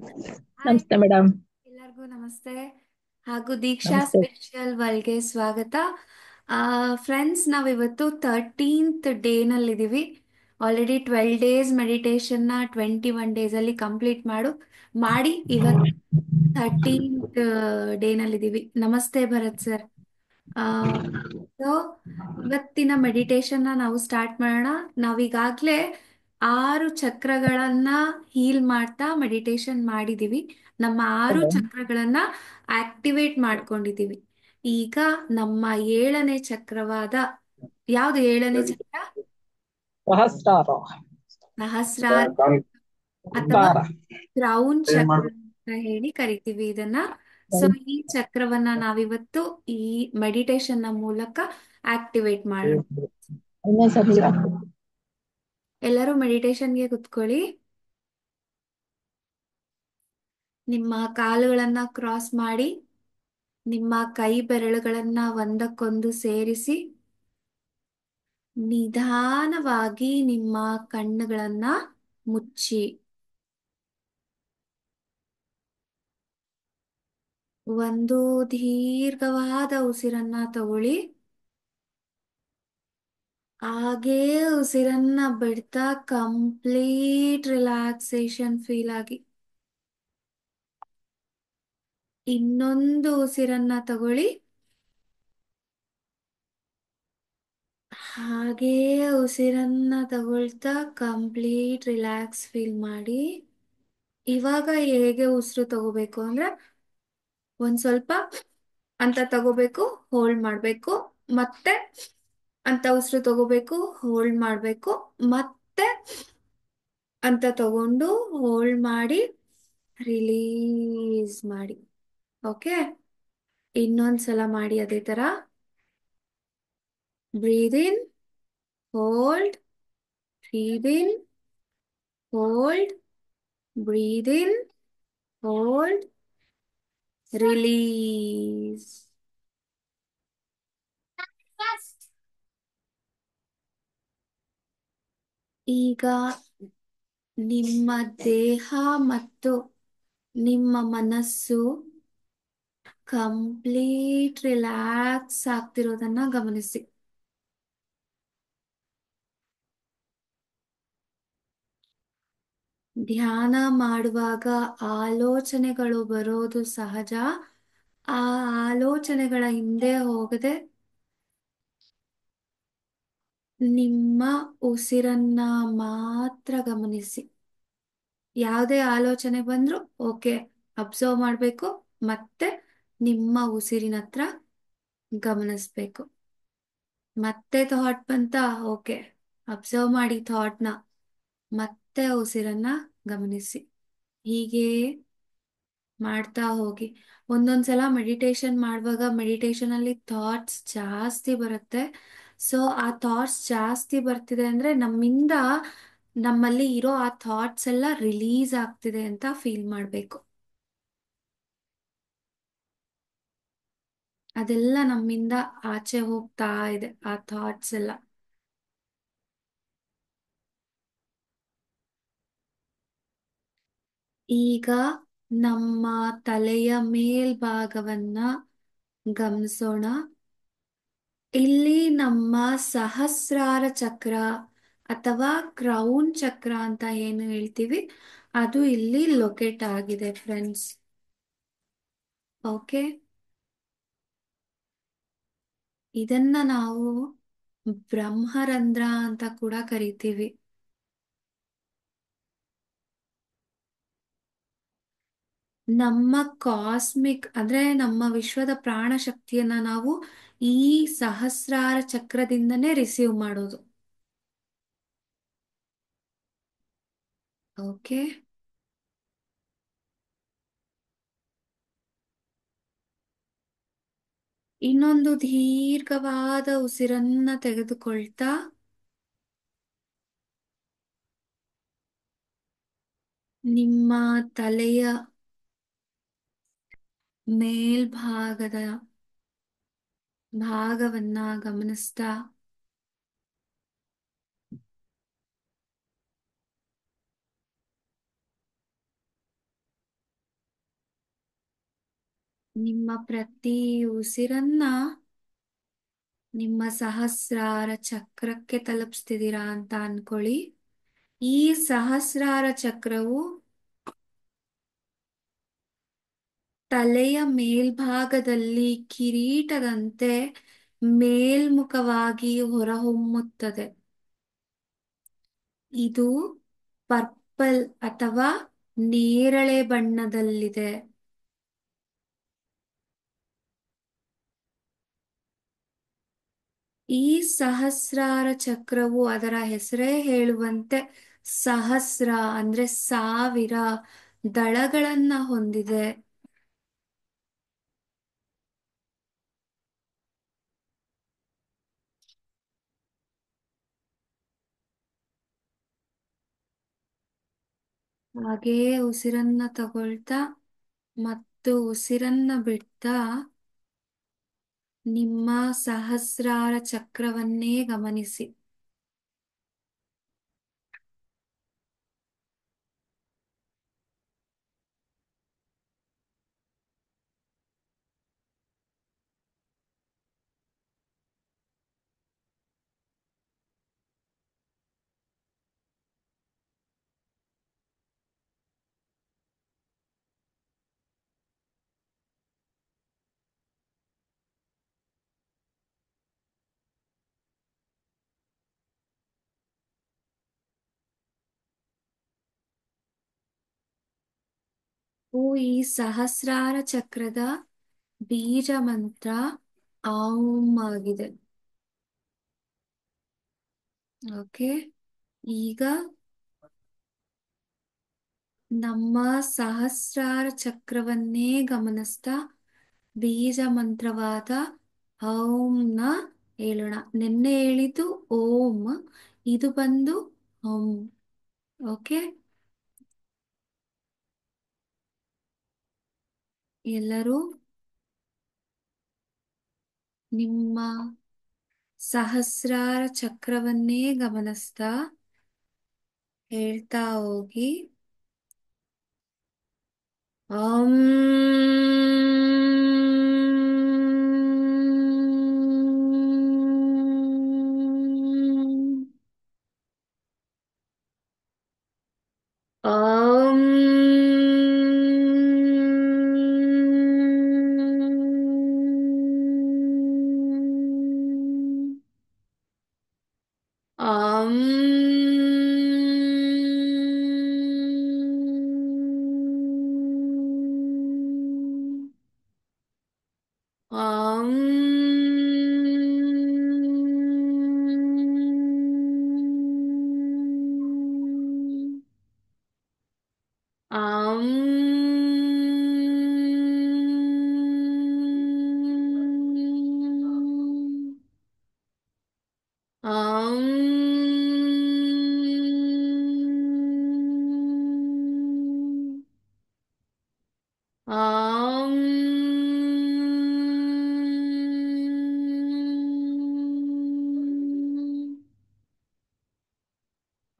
Hi ನಮಸ್ತೆ madam. ಎಲ್ಲರಿಗೂ ನಮಸ್ತೆ ಹಾಗೂ ದೀಕ್ಷಾ ನಮಸ್ತೆ. ಸ್ಪಿರಿಚುವಲ್ ವರ್ಲ್ಡ್ಗೆ ಸ್ವಾಗತ. ಫ್ರೆಂಡ್ಸ್, ನಾವಿವತ್ತು 13th ಡೇನಲ್ಲಿದ್ದೀವಿ. ಆಲ್ರೆಡಿ 12 ಡೇಸ್ ಮೆಡಿಟೇಷನ್ನ 21 ಡೇಸಲ್ಲಿ ಕಂಪ್ಲೀಟ್ ಮಾಡಿ ಇವತ್ತು 13th ಡೇನಲ್ಲಿದ್ದೀವಿ. ನಮಸ್ತೆ ಭರತ್ ಸರ್. ಸೊ ಇವತ್ತಿನ ಮೆಡಿಟೇಷನ್ನ ನಾವು ಸ್ಟಾರ್ಟ್ ಮಾಡೋಣ. ನಾವೀಗಾಗಲೇ 6 ಚಕ್ರಗಳನ್ನ ಹೀಲ್ ಮಾಡ್ತಾ ಮೆಡಿಟೇಷನ್ ಮಾಡಿದೀವಿ. ನಮ್ಮ 6 ಚಕ್ರಗಳನ್ನ ಆಕ್ಟಿವೇಟ್ ಮಾಡ್ಕೊಂಡಿದೀವಿ. ಈಗ ನಮ್ಮ 7ನೇ ಚಕ್ರವಾದ ಯಾವುದು 7ನೇ ಚಕ್ರ? ಸಹಸ್ರಾರ. ಸಹಸ್ರಾರ ಅಥವಾ ಕಾರ. ಕ್ರೌನ್ ಚಕ್ರ ಅಂತ ಹೇಳಿ ಕರಿತೀವಿ ಇದನ್ನ. ಸೊ ಈ ಚಕ್ರವನ್ನ ನಾವಿವತ್ತು ಈ ಮೆಡಿಟೇಷನ್ ನ ಮೂಲಕ ಆಕ್ಟಿವೇಟ್ ಮಾಡೋಣ. ಇನ್ನೊಂದ್ ಸತಿ ಹೇಳು. ಎಲ್ಲರೂ ಮೆಡಿಟೇಷನ್ಗೆ ಕುತ್ಕೊಳ್ಳಿ. ನಿಮ್ಮ ಕಾಲುಗಳನ್ನ ಕ್ರಾಸ್ ಮಾಡಿ, ನಿಮ್ಮ ಕೈ ಬೆರಳುಗಳನ್ನ ಒಂದಕ್ಕೊಂದು ಸೇರಿಸಿ, ನಿಧಾನವಾಗಿ ನಿಮ್ಮ ಕಣ್ಣುಗಳನ್ನ ಮುಚ್ಚಿ ಒಂದು ದೀರ್ಘವಾದ ಉಸಿರನ್ನ ತಗೊಳ್ಳಿ. ಹಾಗೇ ಉಸಿರನ್ನ ಬಿಡ್ತಾ ಕಂಪ್ಲೀಟ್ ರಿಲ್ಯಾಕ್ಸೇಷನ್ ಫೀಲ್ ಆಗಿ ಇನ್ನೊಂದು ಉಸಿರನ್ನ ತಗೊಳ್ಳಿ. ಹಾಗೇ ಉಸಿರನ್ನ ತಗೊಳ್ತಾ ಕಂಪ್ಲೀಟ್ ರಿಲ್ಯಾಕ್ಸ್ ಫೀಲ್ ಮಾಡಿ. ಇವಾಗ ಹೇಗೆ ಉಸಿರು ತಗೋಬೇಕು ಅಂದ್ರೆ, ಒಂದ್ ಸ್ವಲ್ಪ ಅಂತ ತಗೋಬೇಕು, ಹೋಲ್ಡ್ ಮಾಡಬೇಕು, ಮತ್ತೆ ಅಂತ ಉಸಿರು ತಗೋಬೇಕು, ಹೋಲ್ಡ್ ಮಾಡಬೇಕು, ಮತ್ತೆ ಅಂತ ತಗೊಂಡು ಹೋಲ್ಡ್ ಮಾಡಿ ರಿಲೀಸ್ ಮಾಡಿ. ಓಕೆ, ಇನ್ನೊಂದ್ಸಲ ಮಾಡಿ ಅದೇ ತರ. ಬ್ರೀದ್ ಇನ್, ಹೋಲ್ಡ್, ಬ್ರೀದ್ ಇನ್, ಹೋಲ್ಡ್, ಬ್ರೀದ್ ಇನ್, ಹೋಲ್ಡ್, ರಿಲೀಸ್. ಈಗ ನಿಮ್ಮ ದೇಹ ಮತ್ತು ನಿಮ್ಮ ಮನಸ್ಸು ಕಂಪ್ಲೀಟ್ ರಿಲ್ಯಾಕ್ಸ್ ಆಗ್ತಿರೋದನ್ನ ಗಮನಿಸಿ. ಧ್ಯಾನ ಮಾಡುವಾಗ ಆಲೋಚನೆಗಳು ಬರೋದು ಸಹಜ. ಆ ಆಲೋಚನೆಗಳ ಹಿಂದೆ ಹೋಗದೆ ನಿಮ್ಮ ಉಸಿರನ್ನ ಮಾತ್ರ ಗಮನಿಸಿ. ಯಾವುದೇ ಆಲೋಚನೆ ಬಂದ್ರು ಓಕೆ, ಅಬ್ಸರ್ವ್ ಮಾಡಬೇಕು, ಮತ್ತೆ ನಿಮ್ಮ ಉಸಿರಿನ ಹತ್ರ ಗಮನಿಸ್ಬೇಕು. ಮತ್ತೆ ಥಾಟ್ ಬಂತ, ಓಕೆ, ಅಬ್ಸರ್ವ್ ಮಾಡಿ ಥಾಟ್ನ, ಮತ್ತೆ ಉಸಿರನ್ನ ಗಮನಿಸಿ. ಹೀಗೆ ಮಾಡ್ತಾ ಹೋಗಿ. ಒಂದೊಂದ್ಸಲ ಮೆಡಿಟೇಷನ್ ಮಾಡುವಾಗ ಮೆಡಿಟೇಷನ್ ಅಲ್ಲಿ ಥಾಟ್ಸ್ ಜಾಸ್ತಿ ಬರುತ್ತೆ. ಸೊ ಆ ಥಾಟ್ಸ್ ಜಾಸ್ತಿ ಬರ್ತಿದೆ ಅಂದ್ರೆ ನಮ್ಮಿಂದ ನಮ್ಮಲ್ಲಿ ಇರೋ ಆ ಥಾಟ್ಸ್ ಎಲ್ಲ ರಿಲೀಸ್ ಆಗ್ತಿದೆ ಅಂತ ಫೀಲ್ ಮಾಡಬೇಕು. ಅದೆಲ್ಲ ನಮ್ಮಿಂದ ಆಚೆ ಹೋಗ್ತಾ ಇದೆ, ಆ ಥಾಟ್ಸ್ ಎಲ್ಲ. ಈಗ ನಮ್ಮ ತಲೆಯ ಮೇಲ್ಭಾಗವನ್ನ ಗಮನಿಸೋಣ. ಇಲ್ಲಿ ನಮ್ಮ ಸಹಸ್ರಾರ ಚಕ್ರ ಅಥವಾ ಕ್ರೌನ್ ಚಕ್ರ ಅಂತ ಏನು ಹೇಳ್ತೀವಿ, ಅದು ಇಲ್ಲಿ ಲೊಕೇಟ್ ಆಗಿದೆ ಫ್ರೆಂಡ್ಸ್. ಓಕೆ, ಇದನ್ನ ನಾವು ಬ್ರಹ್ಮರಂಧ್ರ ಅಂತ ಕೂಡ ಕರಿತೀವಿ. ನಮ್ಮ ಕಾಸ್ಮಿಕ್ ಅಂದ್ರೆ ನಮ್ಮ ವಿಶ್ವದ ಪ್ರಾಣ ಶಕ್ತಿಯನ್ನ ನಾವು ಈ ಸಹಸ್ರಾರ ಚಕ್ರದಿಂದನೇ ರಿಸೀವ್ ಮಾಡೋದು. ಓಕೆ, ಇನ್ನೊಂದು ದೀರ್ಘವಾದ ಉಸಿರನ್ನ ತೆಗೆದುಕೊಳ್ತಾ ನಿಮ್ಮ ತಲೆಯ ಮೇಲ್ಭಾಗದ ಭಾಗವನ್ನ ಗಮನಿಸ್ತಾ ನಿಮ್ಮ ಪ್ರತಿ ಉಸಿರನ್ನ ನಿಮ್ಮ ಸಹಸ್ರಾರ ಚಕ್ರಕ್ಕೆ ತಲುಪಿಸ್ತಿದ್ದೀರಾ ಅಂತ ಅನ್ಕೊಳ್ಳಿ. ಈ ಸಹಸ್ರಾರ ಚಕ್ರವು ತಲೆಯ ಮೇಲ್ಭಾಗದಲ್ಲಿ ಕಿರೀಟದಂತೆ ಮೇಲ್ಮುಖವಾಗಿ ಹೊರಹೊಮ್ಮುತ್ತದೆ. ಇದು ಪರ್ಪಲ್ ಅಥವಾ ನೇರಳೆ ಬಣ್ಣದಲ್ಲಿದೆ. ಈ ಸಹಸ್ರಾರ ಚಕ್ರವು ಅದರ ಹೆಸರೇ ಹೇಳುವಂತೆ ಸಹಸ್ರ ಅಂದ್ರೆ 1000 ದಳಗಳನ್ನ ಹೊಂದಿದೆ. ಹಾಗೆಯೇ ಉಸಿರನ್ನ ತಗೊಳ್ತಾ ಮತ್ತು ಉಸಿರನ್ನ ಬಿಡ್ತಾ ನಿಮ್ಮ ಸಹಸ್ರಾರ ಚಕ್ರವನ್ನೇ ಗಮನಿಸಿ. ಈ ಸಹಸ್ರಾರ ಚಕ್ರದ ಬೀಜ ಮಂತ್ರ ಆಂ ಆಗಿದೆ. ಓಕೆ, ಈಗ ನಮ್ಮ ಸಹಸ್ರಾರ ಚಕ್ರವನ್ನೇ ಗಮನಿಸ್ತಾ ಬೀಜ ಮಂತ್ರವಾದ ಓಂನ ಹೇಳೋಣ. ನಿನ್ನೆ ಹೇಳಿದ್ದು ಓಂ, ಇದು ಬಂದು ಓಂ. ಓಕೆ, ಎಲ್ಲರೂ ನಿಮ್ಮ ಸಹಸ್ರಾರ ಚಕ್ರವನ್ನೇ ಗಮನಿಸ್ತಾ ಹೇಳ್ತಾ ಹೋಗಿ. ಓಂ ಓಂ ಓಂ ಓಂ ಓಂ ಓಂ ಓಂ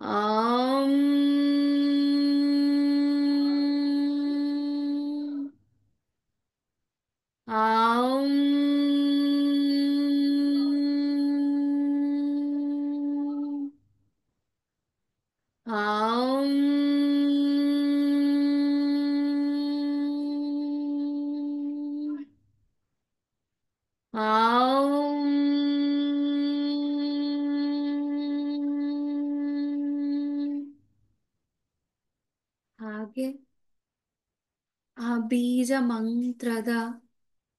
ಓಂ ಓಂ ಓಂ ಓಂ ಹಾಗೆ ಆ ಬೀಜ ಮಂತ್ರದ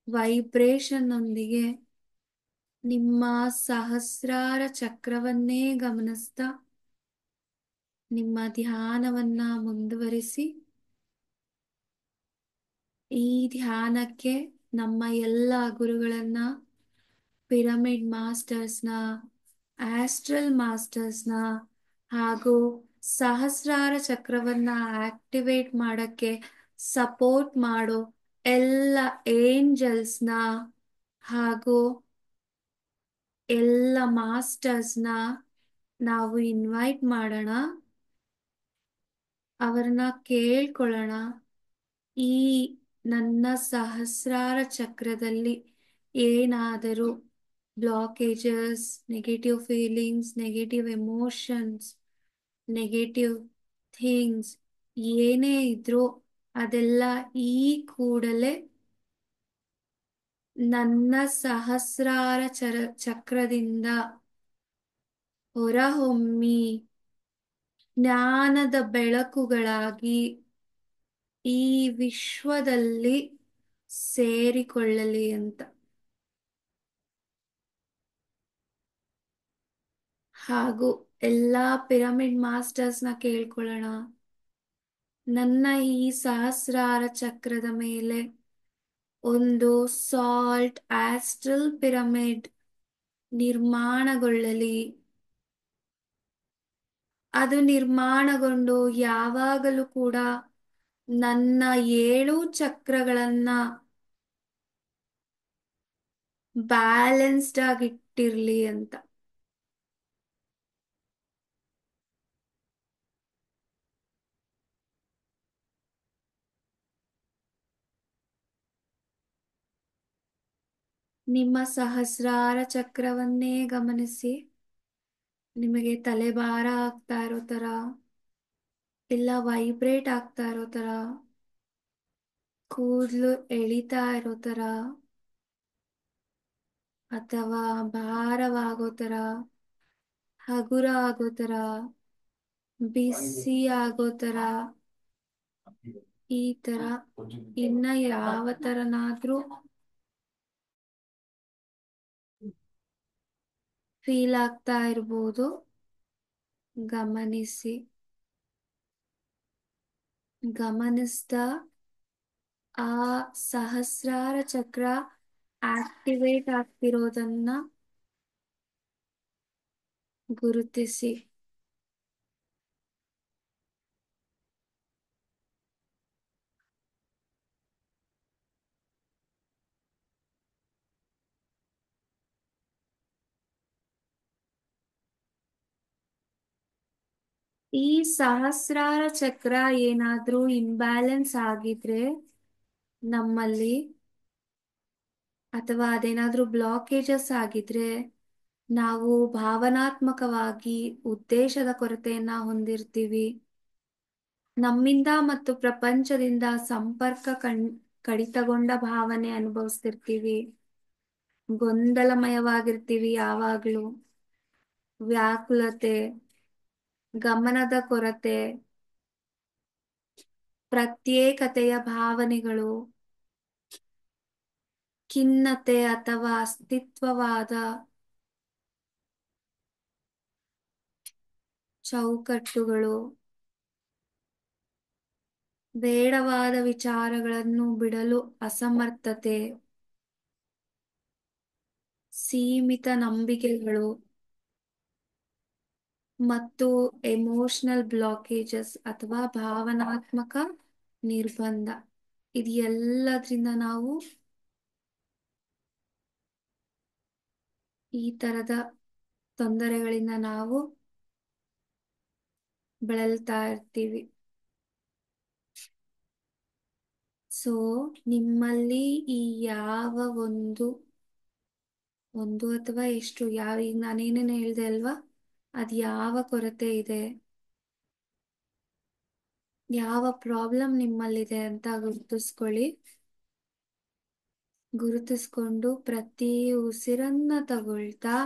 ವೈಬ್ರೇಷನ್ ಒಂದಿಗೆ ನಿಮ್ಮ ಸಹಸ್ರಾರ ಚಕ್ರವನ್ನೇ ಗಮನಿಸ್ತಾ ನಿಮ್ಮ ಧ್ಯಾನವನ್ನ ಮುಂದುವರಿಸಿ. ಈ ಧ್ಯಾನಕ್ಕೆ ನಮ್ಮ ಎಲ್ಲ ಗುರುಗಳನ್ನ, ಪಿರಮಿಡ್ ಮಾಸ್ಟರ್ಸ್ನ, ಆಸ್ಟ್ರಲ್ ಮಾಸ್ಟರ್ಸ್ನ ಹಾಗೂ ಸಹಸ್ರಾರ ಚಕ್ರವನ್ನ ಆಕ್ಟಿವೇಟ್ ಮಾಡಕ್ಕೆ ಸಪೋರ್ಟ್ ಮಾಡೋ ಎಲ್ಲ ಏಂಜಲ್ಸ್ನ ಹಾಗೂ ಎಲ್ಲ ಮಾಸ್ಟರ್ಸ್ನ ನಾವು ಇನ್ವೈಟ್ ಮಾಡೋಣ. ಅವರನ್ನ ಕೇಳ್ಕೊಳ್ಳೋಣ. ಈ ನನ್ನ ಸಹಸ್ರಾರ ಚಕ್ರದಲ್ಲಿ ಏನಾದರೂ blockages, negative feelings, negative emotions, negative things ಏನೇ ಇದ್ರೂ ಅದೆಲ್ಲ ಈ ಕೂಡಲೇ ನನ್ನ ಸಹಸ್ರಾರ ಚಕ್ರದಿಂದ ಹೊರಹೊಮ್ಮಿ ಜ್ಞಾನದ ಬೆಳಕುಗಳಾಗಿ ಈ ವಿಶ್ವದಲ್ಲಿ ಸೇರಿಕೊಳ್ಳಲಿ ಅಂತ. ಹಾಗೂ ಎಲ್ಲಾ ಪಿರಮಿಡ್ ಮಾಸ್ಟರ್ಸ್ನ ಕೇಳ್ಕೊಳ್ಳೋಣ, ನನ್ನ ಈ ಸಹಸ್ರಾರ ಚಕ್ರದ ಮೇಲೆ ಒಂದು ಸಾಲ್ಟ್ ಆಸ್ಟ್ರಲ್ ಪಿರಮಿಡ್ ನಿರ್ಮಾಣಗೊಳ್ಳಲಿ. ಅದು ನಿರ್ಮಾಣಗೊಂಡು ಯಾವಾಗಲೂ ಕೂಡ ನನ್ನ 7 ಚಕ್ರಗಳನ್ನ ಬ್ಯಾಲೆನ್ಸ್ಡ್ ಆಗಿಟ್ಟಿರ್ಲಿ ಅಂತ. ನಿಮ್ಮ ಸಹಸ್ರಾರ ಚಕ್ರವನ್ನೇ ಗಮನಿಸಿ. ನಿಮಗೆ ತಲೆಭಾರ ಆಗ್ತಾ ಇರೋ ತರ, ಇಲ್ಲ ವೈಬ್ರೇಟ್ ಆಗ್ತಾ ಇರೋ ತರ, ಕೂದಲು ಎಳಿತಾ ಇರೋ ತರ, ಅಥವಾ ಭಾರವಾಗೋ ತರ, ಹಗುರ ಆಗೋ ತರ, ಬಿಸಿ ಆಗೋ ತರ, ಈ ತರ ಇನ್ನ ಯಾವ ತರನಾದ್ರೂ ಫೀಲ್ ಆಗ್ತಾ ಇರ್ಬೋದು. ಗಮನಿಸಿ. ಗಮನಿಸ್ತಾ ಆ ಸಹಸ್ರಾರ ಚಕ್ರ ಆಕ್ಟಿವೇಟ್ ಆಗ್ತಿರೋದನ್ನ ಗುರುತಿಸಿ. ಈ ಸಹಸ್ರಾರ ಚಕ್ರ ಏನಾದ್ರೂ ಇಂಬ್ಯಾಲೆನ್ಸ್ ಆಗಿದ್ರೆ ನಮ್ಮಲ್ಲಿ, ಅಥವಾ ಅದೇನಾದ್ರೂ ಬ್ಲಾಕೇಜಸ್ ಆಗಿದ್ರೆ, ನಾವು ಭಾವನಾತ್ಮಕವಾಗಿ ಉದ್ದೇಶದ ಕೊರತೆಯನ್ನ ಹೊಂದಿರ್ತೀವಿ. ನಮ್ಮಿಂದ ಮತ್ತು ಪ್ರಪಂಚದಿಂದ ಸಂಪರ್ಕ ಕಡಿತಗೊಂಡ ಭಾವನೆ ಅನುಭವಿಸ್ತಿರ್ತೀವಿ. ಗೊಂದಲಮಯವಾಗಿರ್ತೀವಿ ಯಾವಾಗ್ಲೂ. ವ್ಯಾಕುಲತೆ, ಗಮನದ ಕೊರತೆ, ಪ್ರತ್ಯೇಕತೆಯ ಭಾವನೆಗಳು, ಖಿನ್ನತೆ ಅಥವಾ ಅಸ್ತಿತ್ವವಾದ ಚೌಕಟ್ಟುಗಳು, ಬೇಡವಾದ ವಿಚಾರಗಳನ್ನು ಬಿಡಲು ಅಸಮರ್ಥತೆ, ಸೀಮಿತ ನಂಬಿಕೆಗಳು ಮತ್ತು ಎಮೋಷನಲ್ ಬ್ಲಾಕೇಜಸ್ ಅಥವಾ ಭಾವನಾತ್ಮಕ ನಿರ್ಬಂಧ, ಇದು ಎಲ್ಲದ್ರಿಂದ ನಾವು ಈ ತರದ ತೊಂದರೆಗಳಿಂದ ನಾವು ಬಳಲ್ತಾ ಇರ್ತೀವಿ. ಸೊ ನಿಮ್ಮಲ್ಲಿ ಈ ಯಾವ ಒಂದು ಅಥವಾ ಎಷ್ಟು, ಈಗ ನಾನೇನೇನು ಹೇಳ್ದೆ ಅಲ್ವಾ, ಅದು ಯಾವ ಕೊರತೆ ಇದೆ, ಯಾವ ಪ್ರಾಬ್ಲಮ್ ನಿಮ್ಮಲ್ಲಿದೆ ಅಂತ ಗುರುತಿಸ್ಕೊಳ್ಳಿ. ಗುರುತಿಸ್ಕೊಂಡು ಪ್ರತಿ ಉಸಿರನ್ನ ತಗೊಳ್ತಾ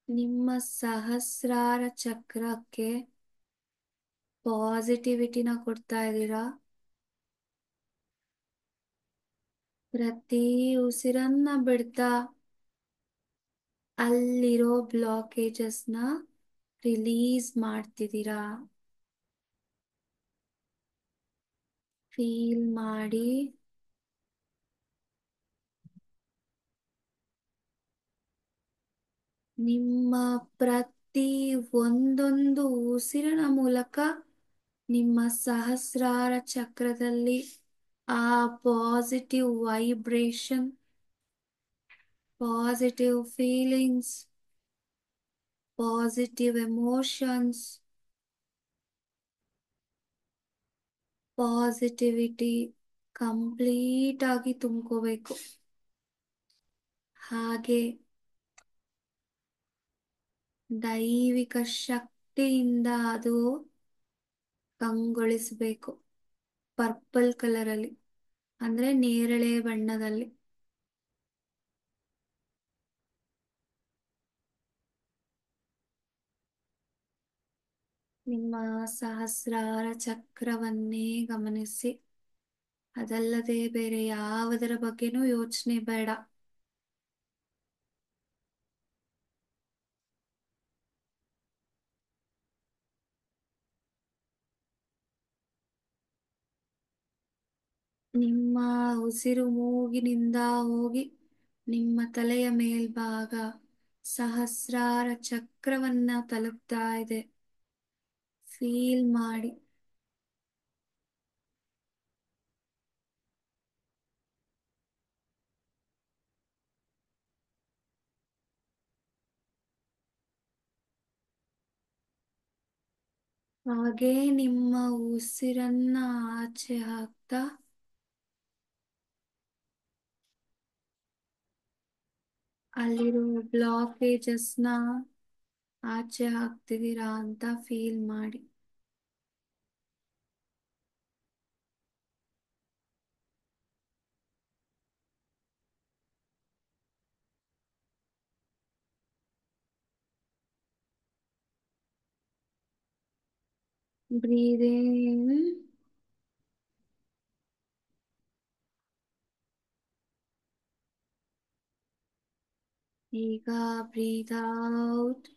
ನಿಮ್ಮ ಸಹಸ್ರಾರ ಚಕ್ರಕ್ಕೆ ಪಾಸಿಟಿವಿಟಿನ ಕೊಡ್ತಾ ಇದ್ದೀರಾ. ಪ್ರತಿ ಉಸಿರನ್ನ ಬಿಡ್ತಾ ಅಲ್ಲಿರೋ ಬ್ಲಾಕೇಜಸ್ನ ರಿಲೀಸ್ ಮಾಡ್ತಿದ್ದೀರಾ. ಫೀಲ್ ಮಾಡಿ. ನಿಮ್ಮ ಪ್ರತಿ ಒಂದೊಂದು ಉಸಿರಿನ ಮೂಲಕ ನಿಮ್ಮ ಸಹಸ್ರಾರ ಚಕ್ರದಲ್ಲಿ ಆ positive vibration, positive feelings, positive emotions positivity complete ಆಗಿ ತುಂಬ್ಕೋಬೇಕು. ಹಾಗೆ ದೈವಿಕ ಶಕ್ತಿಯಿಂದ ಅದು ಕಂಗೊಳಿಸಬೇಕು. ಪರ್ಪಲ್ ಕಲರ್ ಅಲ್ಲಿ, ಅಂದ್ರೆ ನೇರಳೆ ಬಣ್ಣದಲ್ಲಿ. ನಿಮ್ಮ ಸಹಸ್ರಾರ ಚಕ್ರವನ್ನೇ ಗಮನಿಸಿ. ಅದಲ್ಲದೆ ಬೇರೆ ಯಾವುದರ ಬಗ್ಗೆನೂ ಯೋಚನೆ ಬೇಡ. ನಿಮ್ಮ ಉಸಿರು ಮೂಗಿನಿಂದ ಹೋಗಿ ನಿಮ್ಮ ತಲೆಯ ಮೇಲ್ಭಾಗ ಸಹಸ್ರಾರ ಚಕ್ರವನ್ನ ತಲುಪ್ತಾ ಇದೆ. ಫೀಲ್ ಮಾಡಿ. ಹಾಗೆ ನಿಮ್ಮ ಉಸಿರನ್ನ ಆಚೆ ಹಾಕ್ತಾ ಅಲ್ಲಿರುವ ಬ್ಲಾಕೇಜಸ್ನ ಆಚೆ ಹಾಕ್ತಿದ್ದೀರಾ ಅಂತ ಫೀಲ್ ಮಾಡಿ. ಬ್ರೀದ್ ಇನ್, ಈಗ ಬ್ರೀದ್ ಔಟ್.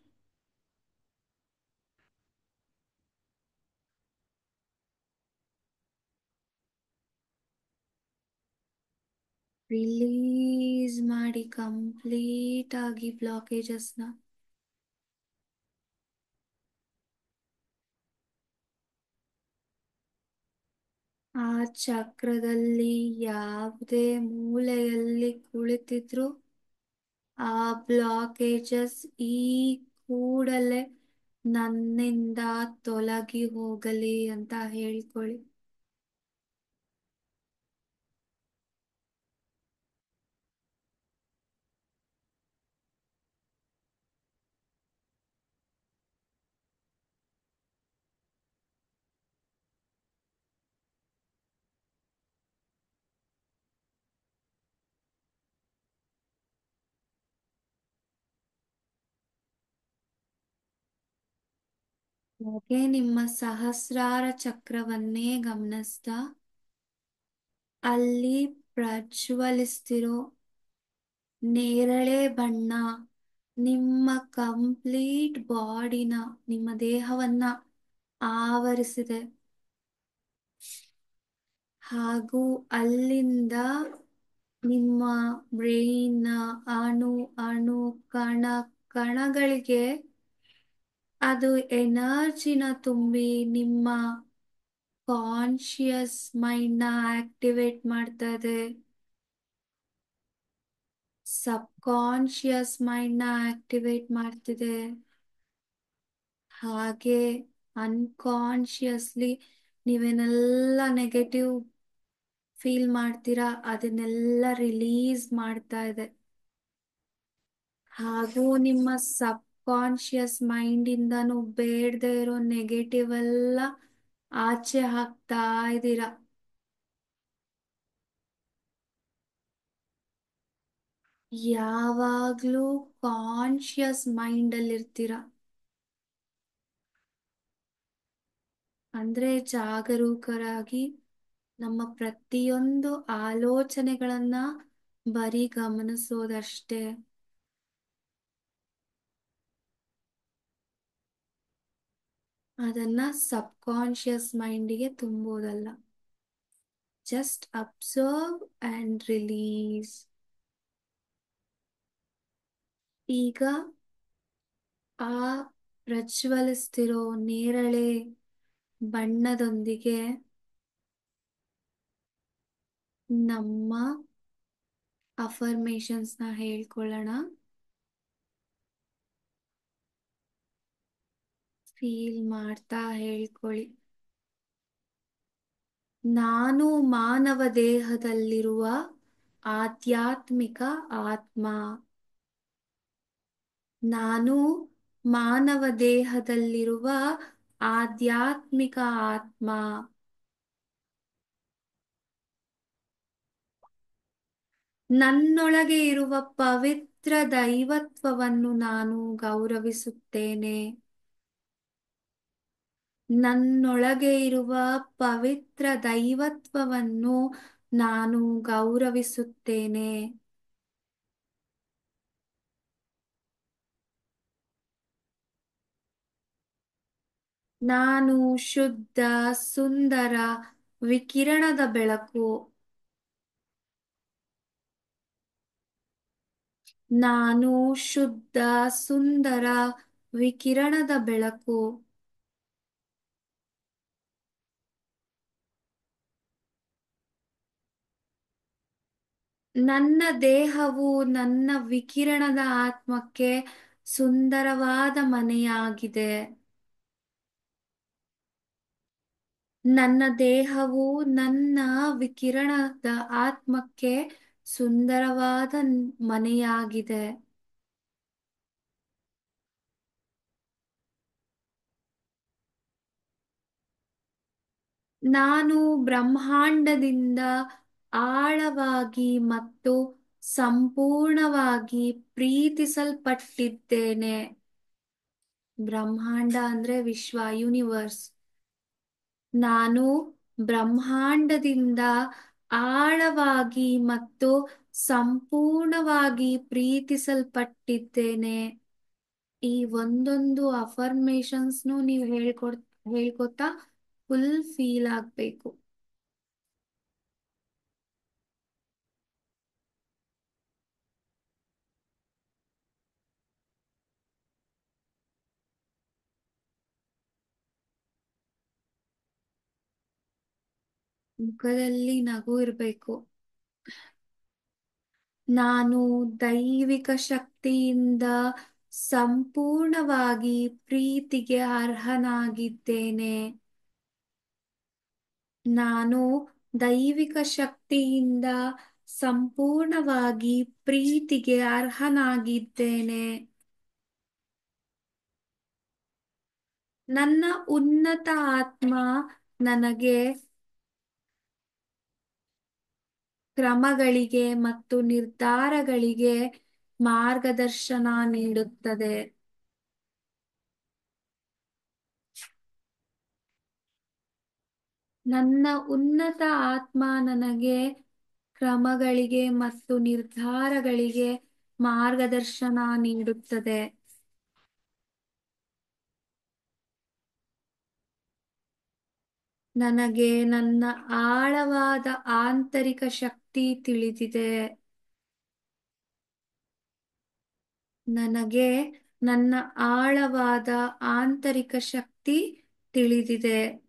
ರಿಲೀಸ್ ಮಾಡಿ ಕಂಪ್ಲೀಟ್ ಆಗಿ ಬ್ಲಾಕೇಜಸ್ನ. ಆ ಚಕ್ರದಲ್ಲಿ ಯಾವುದೇ ಮೂಲೆಯಲ್ಲಿ ಕುಳಿತಿದ್ರು ಆ ಬ್ಲಾಕೇಜಸ್ ಈ ಕೂಡಲೇ ನನ್ನಿಂದ ತೊಲಗಿ ಹೋಗಲಿ ಅಂತ ಹೇಳ್ಕೊಳ್ಳಿ. ಹಾಗೆ ನಿಮ್ಮ ಸಹಸ್ರಾರ ಚಕ್ರವನ್ನೇ ಗಮನಿಸ್ತಾ ಅಲ್ಲಿ ಪ್ರಜ್ವಲಿಸ್ತಿರೋ ನೇರಳೆ ಬಣ್ಣ ನಿಮ್ಮ ಕಂಪ್ಲೀಟ್ ಬಾಡಿನ, ನಿಮ್ಮ ದೇಹವನ್ನ ಆವರಿಸಿದೆ. ಹಾಗೂ ಅಲ್ಲಿಂದ ನಿಮ್ಮ ಬ್ರೈನ್ ಅಣು ಅಣು ಕಣ ಕಣಗಳಿಗೆ ಅದು ಎನರ್ಜಿನ ತುಂಬಿ ನಿಮ್ಮ ಕಾನ್ಶಿಯಸ್ ಮೈಂಡ್ನ ಆಕ್ಟಿವೇಟ್ ಮಾಡ್ತಾ ಇದೆ. ಸಬ್ ಕಾನ್ಶಿಯಸ್ ಮೈಂಡ್ನ ಆಕ್ಟಿವೇಟ್ ಮಾಡ್ತಿದೆ. ಹಾಗೆ ಅನ್ಕಾನ್ಶಿಯಸ್ಲಿ ನೀವೇನೆಲ್ಲ ನೆಗೆಟಿವ್ ಫೀಲ್ ಮಾಡ್ತೀರಾ ಅದನ್ನೆಲ್ಲ ರಿಲೀಸ್ ಮಾಡ್ತಾ ಇದೆ. ಹಾಗೂ ನಿಮ್ಮ ಸಬ್ ಕಾನ್ಶಿಯಸ್ ಮೈಂಡ್ ಇಂದನೂ ಬೇಡದೇ ಇರೋ ನೆಗೆಟಿವ್ ಎಲ್ಲ ಆಚೆ ಹಾಕ್ತಾ ಇದ್ದೀರಾ. ಯಾವಾಗ್ಲೂ ಕಾನ್ಶಿಯಸ್ ಮೈಂಡ್ ಅಲ್ಲಿ ಇರ್ತೀರಾ, ಅಂದ್ರೆ ಜಾಗರೂಕರಾಗಿ ನಮ್ಮ ಪ್ರತಿಯೊಂದು ಆಲೋಚನೆಗಳನ್ನ ಬರೀ ಗಮನಿಸೋದಷ್ಟೇ. ಅದನ್ನ ಸಬ್ ಕಾನ್ಶಿಯಸ್ ಮೈಂಡಿಗೆ ತುಂಬೋದಲ್ಲ. Just observe and release. ಈಗ ಆ ಪ್ರಜ್ವಲಿಸ್ತಿರೋ ನೇರಳೆ ಬಣ್ಣದೊಂದಿಗೆ ನಮ್ಮ ಅಫರ್ಮೇಶನ್ಸ್ನ ಹೇಳ್ಕೊಳ್ಳೋಣ. ಫೀಲ್ ಮಾಡ್ತಾ ಹೇಳ್ಕೊಳ್ಳಿ. ನಾನು ಮಾನವ ದೇಹದಲ್ಲಿರುವ ಆಧ್ಯಾತ್ಮಿಕ ಆತ್ಮ. ನಾನು ಮಾನವ ದೇಹದಲ್ಲಿರುವ ಆಧ್ಯಾತ್ಮಿಕ ಆತ್ಮ. ನನ್ನೊಳಗೆ ಇರುವ ಪವಿತ್ರ ದೈವತ್ವವನ್ನು ನಾನು ಗೌರವಿಸುತ್ತೇನೆ. ನನ್ನೊಳಗೆ ಇರುವ ಪವಿತ್ರ ದೈವತ್ವವನ್ನು ನಾನು ಗೌರವಿಸುತ್ತೇನೆ. ನಾನು ಶುದ್ಧ, ಸುಂದರ, ವಿಕಿರಣದ ಬೆಳಕು. ನಾನು ಶುದ್ಧ, ಸುಂದರ, ವಿಕಿರಣದ ಬೆಳಕು. ನನ್ನ ದೇಹವು ನನ್ನ ವಿಕಿರಣದ ಆತ್ಮಕ್ಕೆ ಸುಂದರವಾದ ಮನೆಯಾಗಿದೆ. ನನ್ನ ದೇಹವು ನನ್ನ ವಿಕಿರಣದ ಆತ್ಮಕ್ಕೆ ಸುಂದರವಾದ ಮನೆಯಾಗಿದೆ. ನಾನು ಬ್ರಹ್ಮಾಂಡದಿಂದ ಆಳವಾಗಿ ಮತ್ತು ಸಂಪೂರ್ಣವಾಗಿ ಪ್ರೀತಿಸಲ್ಪಟ್ಟಿದ್ದೇನೆ. ಬ್ರಹ್ಮಾಂಡ ಅಂದ್ರೆ ವಿಶ್ವ, ಯೂನಿವರ್ಸ್. ನಾನು ಬ್ರಹ್ಮಾಂಡದಿಂದ ಆಳವಾಗಿ ಮತ್ತು ಸಂಪೂರ್ಣವಾಗಿ ಪ್ರೀತಿಸಲ್ಪಟ್ಟಿದ್ದೇನೆ. ಈ ಒಂದೊಂದು ಅಫರ್ಮೇಶನ್ಸ್ನು ನೀವು ಹೇಳ್ಕೊತಾ ಫುಲ್ ಫೀಲ್ ಆಗ್ಬೇಕು. ಮುಖದಲ್ಲಿ ನಗು ಇರಬೇಕು. ನಾನು ದೈವಿಕ ಶಕ್ತಿಯಿಂದ ಸಂಪೂರ್ಣವಾಗಿ ಪ್ರೀತಿಗೆ ಅರ್ಹನಾಗಿದ್ದೇನೆ. ನಾನು ದೈವಿಕ ಶಕ್ತಿಯಿಂದ ಸಂಪೂರ್ಣವಾಗಿ ಪ್ರೀತಿಗೆ ಅರ್ಹನಾಗಿದ್ದೇನೆ. ನನ್ನ ಉನ್ನತ ಆತ್ಮ ನನಗೆ ಕ್ರಮಗಳಿಗೆ ಮತ್ತು ನಿರ್ಧಾರಗಳಿಗೆ ಮಾರ್ಗದರ್ಶನ ನೀಡುತ್ತದೆ. ನನ್ನ ಉನ್ನತ ಆತ್ಮ ನನಗೆ ಕ್ರಮಗಳಿಗೆ ಮತ್ತು ನಿರ್ಧಾರಗಳಿಗೆ ಮಾರ್ಗದರ್ಶನ ನೀಡುತ್ತದೆ. ನನಗೆ ನನ್ನ ಆಳವಾದ ಆಂತರಿಕ ಶಕ್ತಿ ತಿಳಿದಿದೆ. ನನಗೆ ನನ್ನ ಆಳವಾದ ಆಂತರಿಕ ಶಕ್ತಿ ತಿಳಿದಿದೆ.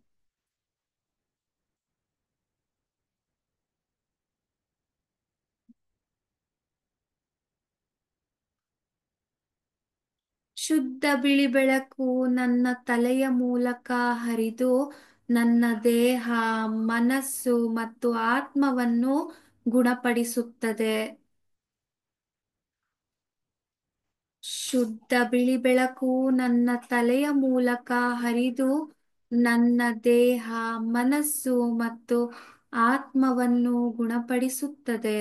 ಶುದ್ಧ ಬಿಳಿ ಬೆಳಕು ನನ್ನ ತಲೆಯ ಮೂಲಕ ಹರಿದು ನನ್ನ ದೇಹ, ಮನಸ್ಸು ಮತ್ತು ಆತ್ಮವನ್ನು ಗುಣಪಡಿಸುತ್ತದೆ. ಶುದ್ಧ ಬಿಳಿ ಬೆಳಕು ನನ್ನ ತಲೆಯ ಮೂಲಕ ಹರಿದು ನನ್ನ ದೇಹ, ಮನಸ್ಸು ಮತ್ತು ಆತ್ಮವನ್ನು ಗುಣಪಡಿಸುತ್ತದೆ.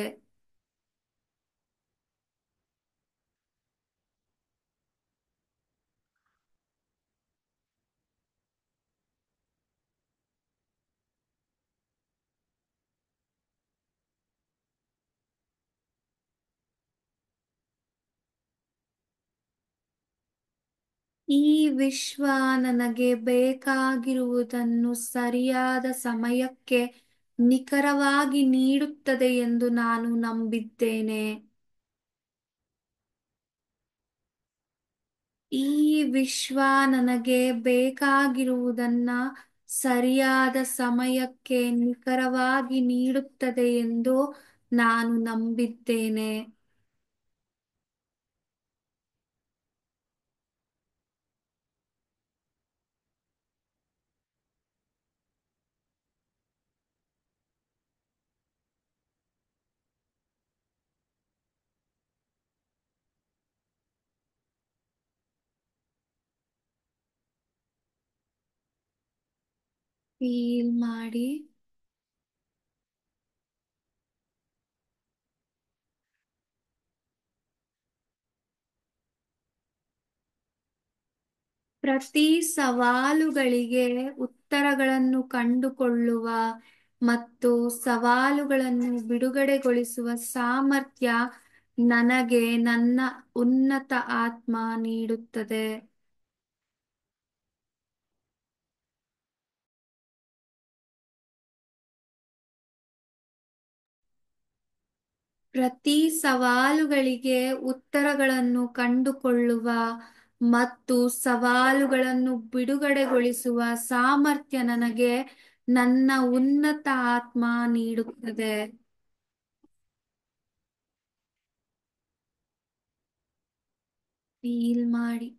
ಈ ವಿಶ್ವ ನನಗೆ ಬೇಕಾಗಿರುವುದನ್ನು ಸರಿಯಾದ ಸಮಯಕ್ಕೆ ನಿಖರವಾಗಿ ನೀಡುತ್ತದೆ ಎಂದು ನಾನು ನಂಬಿದ್ದೇನೆ. ಈ ವಿಶ್ವ ನನಗೆ ಬೇಕಾಗಿರುವುದನ್ನ ಸರಿಯಾದ ಸಮಯಕ್ಕೆ ನಿಖರವಾಗಿ ನೀಡುತ್ತದೆ ಎಂದು ನಾನು ನಂಬಿದ್ದೇನೆ. ಫೀಲ್ ಮಾಡಿ. ಪ್ರತಿ ಸವಾಲುಗಳಿಗೆ ಉತ್ತರಗಳನ್ನು ಕಂಡುಕೊಳ್ಳುವ ಮತ್ತು ಸವಾಲುಗಳನ್ನು ಬಿಡುಗಡೆಗೊಳಿಸುವ ಸಾಮರ್ಥ್ಯ ನನಗೆ ನನ್ನ ಉನ್ನತ ಆತ್ಮ ನೀಡುತ್ತದೆ. ಪ್ರತಿ ಸವಾಲುಗಳಿಗೆ ಉತ್ತರಗಳನ್ನು ಕಂಡುಕೊಳ್ಳುವ ಮತ್ತು ಸವಾಲುಗಳನ್ನು ಬಿಡುಗಡೆಗೊಳಿಸುವ ಸಾಮರ್ಥ್ಯ ನನಗೆ ನನ್ನ ಉನ್ನತ ಆತ್ಮ ನೀಡುತ್ತದೆ. ಫೀಲ್ ಮಾಡಿ.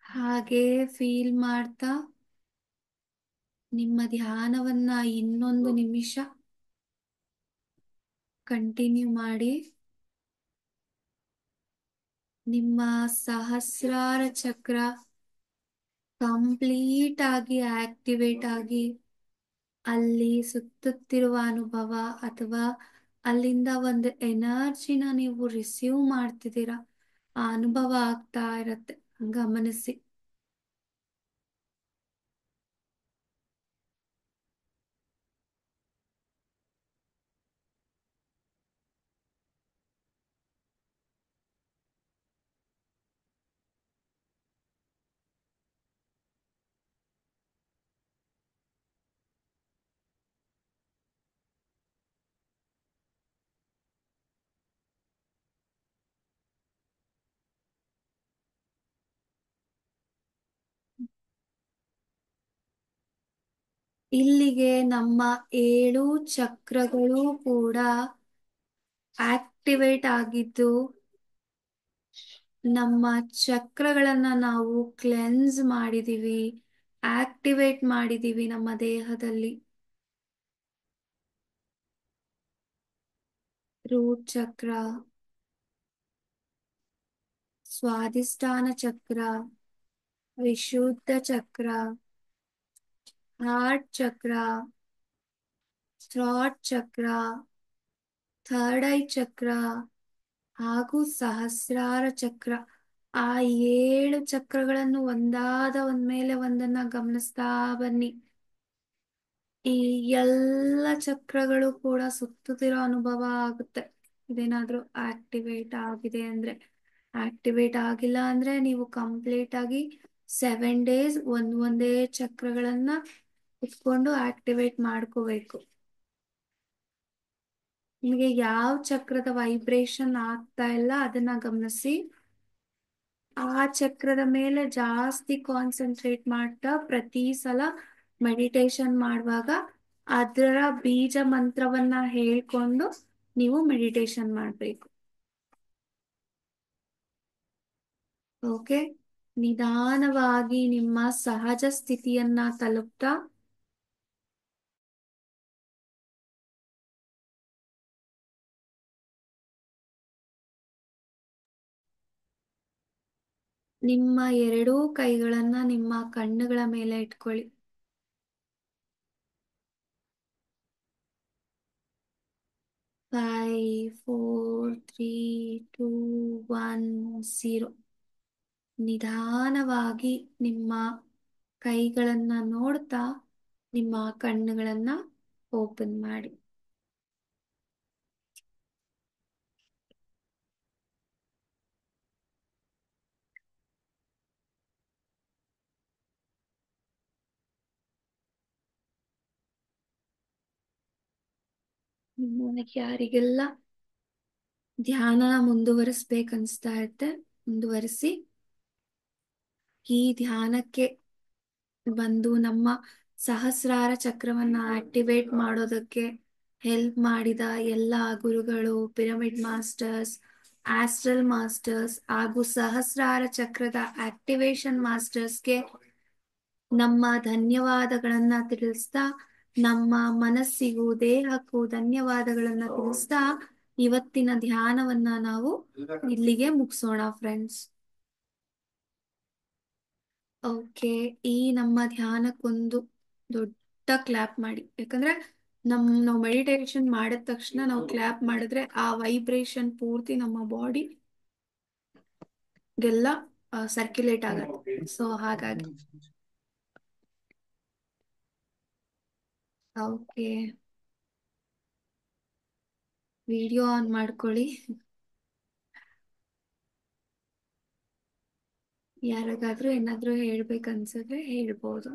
ಹಾಗೆ ಫೀಲ್ ಮಾಡ್ತಾ ನಿಮ್ಮ ಧ್ಯಾನವನ್ನ ಇನ್ನೊಂದು ನಿಮಿಷ ಕಂಟಿನ್ಯೂ ಮಾಡಿ. ನಿಮ್ಮ ಸಹಸ್ರಾರ ಚಕ್ರ ಕಂಪ್ಲೀಟ್ ಆಗಿ ಆಕ್ಟಿವೇಟ್ ಆಗಿ ಅಲ್ಲಿ ಸುತ್ತುತ್ತಿರುವ ಅನುಭವ ಅಥವಾ ಅಲ್ಲಿಂದ ಒಂದು ಎನರ್ಜಿನ ನೀವು ರಿಸೀವ್ ಮಾಡ್ತಿದ್ದೀರಾ, ಆ ಅನುಭವ ಆಗ್ತಾ ಇರತ್ತೆ. ಗಮನಿಸಿ. ಇಲ್ಲಿಗೆ ನಮ್ಮ 7 ಚಕ್ರಗಳು ಕೂಡ ಆಕ್ಟಿವೇಟ್ ಆಗಿದ್ದು, ನಮ್ಮ ಚಕ್ರಗಳನ್ನ ನಾವು ಕ್ಲೆನ್ಸ್ ಮಾಡಿದೀವಿ, ಆಕ್ಟಿವೇಟ್ ಮಾಡಿದೀವಿ ನಮ್ಮ ದೇಹದಲ್ಲಿ. ರೂಟ್ ಚಕ್ರ, ಸ್ವಾದಿಷ್ಠಾನ ಚಕ್ರ, ವಿಶುದ್ಧ ಚಕ್ರ, ಹಾರ್ಟ್ ಚಕ್ರ, ಥ್ರಾಟ್ ಚಕ್ರ, ಥರ್ಡ್ ಐ ಚಕ್ರ ಹಾಗೂ ಸಹಸ್ರಾರ ಚಕ್ರ. ಆ 7 ಚಕ್ರಗಳನ್ನು ಒಂದಾದ ಒಂದ್ಮೇಲೆ ಒಂದನ್ನ ಗಮನಿಸ್ತಾ ಬನ್ನಿ. ಈ ಎಲ್ಲ ಚಕ್ರಗಳು ಕೂಡ ಸುತ್ತುತ್ತಿರೋ ಅನುಭವ ಆಗುತ್ತೆ. ಇದೇನಾದ್ರೂ ಆಕ್ಟಿವೇಟ್ ಆಗಿದೆ ಅಂದ್ರೆ. ಆಕ್ಟಿವೇಟ್ ಆಗಿಲ್ಲ ಅಂದ್ರೆ ನೀವು ಕಂಪ್ಲೀಟ್ ಆಗಿ 7 ಡೇಸ್ ಒಂದೇ ಚಕ್ರಗಳನ್ನ ಇಟ್ಕೊಂಡು ಆಕ್ಟಿವೇಟ್ ಮಾಡ್ಕೋಬೇಕು. ನಿಮಗೆ ಯಾವ ಚಕ್ರದ ವೈಬ್ರೇಷನ್ ಆಗ್ತಾ ಇಲ್ಲ ಅದನ್ನ ಗಮನಿಸಿ. ಆ ಚಕ್ರದ ಮೇಲೆ ಜಾಸ್ತಿ ಕಾನ್ಸಂಟ್ರೇಟ್ ಮಾಡ್ತಾ ಪ್ರತಿ ಸಲ ಮೆಡಿಟೇಷನ್ ಮಾಡುವಾಗ ಅದರ ಬೀಜ ಮಂತ್ರವನ್ನ ಹೇಳ್ಕೊಂಡು ನೀವು ಮೆಡಿಟೇಷನ್ ಮಾಡಬೇಕು. ಓಕೆ. ನಿಧಾನವಾಗಿ ನಿಮ್ಮ ಸಹಜ ಸ್ಥಿತಿಯನ್ನ ತಲುಪ್ತಾ ನಿಮ್ಮ 2 ಕೈಗಳನ್ನ ನಿಮ್ಮ ಕಣ್ಣುಗಳ ಮೇಲೆ ಇಟ್ಕೊಳ್ಳಿ. 5 4 3 2 1 0. ನಿಧಾನವಾಗಿ ನಿಮ್ಮ ಕೈಗಳನ್ನ ನೋಡ್ತಾ ನಿಮ್ಮ ಕಣ್ಣುಗಳನ್ನ ಓಪನ್ ಮಾಡಿ. ನಿಮಗೆ ಯಾರಿಗೆಲ್ಲ ಧ್ಯಾನ ಮುಂದುವರಿಸ್ಬೇಕನ್ಸ್ತಾ ಇರುತ್ತೆ ಮುಂದುವರಿಸಿ. ಈ ಧ್ಯಾನಕ್ಕೆ ಬಂದು ನಮ್ಮ ಸಹಸ್ರಾರ ಚಕ್ರವನ್ನ ಆಕ್ಟಿವೇಟ್ ಮಾಡೋದಕ್ಕೆ ಹೆಲ್ಪ್ ಮಾಡಿದ ಎಲ್ಲ ಗುರುಗಳು, ಪಿರಮಿಡ್ ಮಾಸ್ಟರ್ಸ್ ಆಸ್ಟ್ರಲ್ ಮಾಸ್ಟರ್ಸ್ ಹಾಗೂ ಸಹಸ್ರಾರ ಚಕ್ರದ ಆಕ್ಟಿವೇಶನ್ ಮಾಸ್ಟರ್ಸ್ಗೆ ನಮ್ಮ ಧನ್ಯವಾದಗಳನ್ನ ತಿಳಿಸ್ತಾ, ನಮ್ಮ ಮನಸ್ಸಿಗೂ ದೇಹಕ್ಕೂ ಧನ್ಯವಾದಗಳನ್ನ ತಿಳಿಸ್ತಾ ಇವತ್ತಿನ ಧ್ಯಾನವನ್ನ ನಾವು ಇಲ್ಲಿಗೆ ಮುಗಿಸೋಣ ಫ್ರೆಂಡ್ಸ್. ಓಕೆ, ಈ ನಮ್ಮ ಧ್ಯಾನಕ್ಕೊಂದು ದೊಡ್ಡ ಕ್ಲಾಪ್ ಮಾಡಿ. ಯಾಕಂದ್ರೆ ನಾವು ಮೆಡಿಟೇಷನ್ ಮಾಡಿದ ತಕ್ಷಣ ನಾವು ಕ್ಲಾಪ್ ಮಾಡಿದ್ರೆ ಆ ವೈಬ್ರೇಷನ್ ಪೂರ್ತಿ ನಮ್ಮ ಬಾಡಿಗೆಲ್ಲ ಸರ್ಕ್ಯುಲೇಟ್ ಆಗತ್ತೆ. ಸೊ ಹಾಗಾಗಿ ಓಕೆ, ವಿಡಿಯೋ ಆನ್ ಮಾಡ್ಕೊಳ್ಳಿ. ಯಾರಿಗಾದ್ರೂ ಏನಾದ್ರೂ ಹೇಳ್ಬೇಕನ್ಸಿದ್ರೆ ಹೇಳ್ಬೋದು.